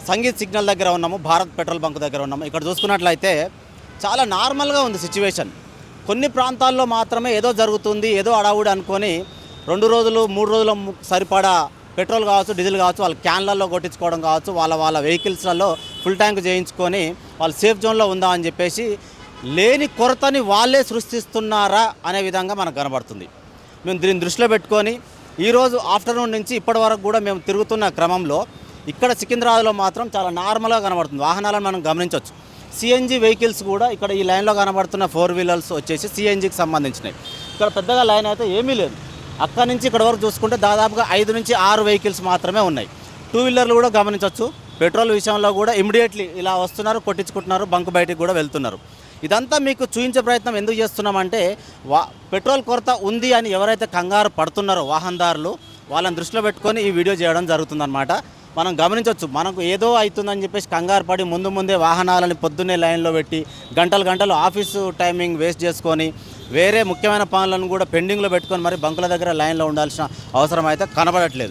Sangeet signal దగ్గర ఉన్నాము, Bharat petrol bunk దగ్గర ఉన్నాము. ఇక్కడ చూసుకున్నట్లయితే చాలా నార్మల్గా ఉంది సిచ్యువేషన్. కొన్ని ప్రాంతాల్లో మాత్రమే ఏదో జరుగుతుంది, ఏదో అడావుడి అనుకొని 2 రోజులు 3 రోజుల సరిపడా పెట్రోల్ కావచ్చు, డీజిల్ కావచ్చు, వాళ్ళ క్యాన్లలో కొట్టించుకోవడం కావచ్చు, వాళ్ళ వెహికల్స్లలో ఫుల్ ట్యాంక్ చేయించుకొని వాళ్ళు సేఫ్ జోన్లో ఉందామని చెప్పేసి లేని కొరతని వాళ్ళే సృష్టిస్తున్నారా అనే విధంగా మనకు కనబడుతుంది. మేము దీన్ని దృష్టిలో పెట్టుకొని ఈరోజు ఆఫ్టర్నూన్ నుంచి ఇప్పటి వరకు కూడా మేము తిరుగుతున్న క్రమంలో ఇక్కడ సికింద్రాబాద్లో మాత్రం చాలా నార్మల్గా కనబడుతుంది. వాహనాలను మనం గమనించవచ్చు. సిఎన్జి వెహికల్స్ కూడా ఇక్కడ ఈ లైన్లో కనబడుతున్న 4 వీలర్స్ వచ్చేసి సిఎన్జికి సంబంధించినవి. ఇక్కడ పెద్దగా లైన్ అయితే ఏమీ లేదు. అక్కడి నుంచి ఇక్కడ వరకు చూసుకుంటే దాదాపుగా 5 నుంచి 6 వెహికల్స్ మాత్రమే ఉన్నాయి. 2 వీలర్లు కూడా గమనించవచ్చు. పెట్రోల్ విషయంలో కూడా ఇమ్మీడియట్లీ ఇలా వస్తున్నారు, కొట్టించుకుంటున్నారు, బంక్ బయటికి కూడా వెళ్తున్నారు. ఇదంతా మీకు చూపించే ప్రయత్నం ఎందుకు చేస్తున్నామంటే పెట్రోల్ కొరత ఉంది అని ఎవరైతే కంగారు పడుతున్నారో వాహనదారులు, వాళ్ళని దృష్టిలో పెట్టుకొని ఈ వీడియో చేయడం జరుగుతుందన్నమాట. మనం గమనించవచ్చు, మనకు ఏదో అవుతుందని చెప్పేసి కంగారు పడి ముందే వాహనాలని పొద్దున్నే లైన్లో పెట్టి గంటలు ఆఫీసు టైమింగ్ వేస్ట్ చేసుకొని వేరే ముఖ్యమైన పనులను కూడా పెండింగ్లో పెట్టుకొని మరి బంకుల దగ్గర లైన్లో ఉండాల్సిన అవసరం అయితే కనబడట్లేదు.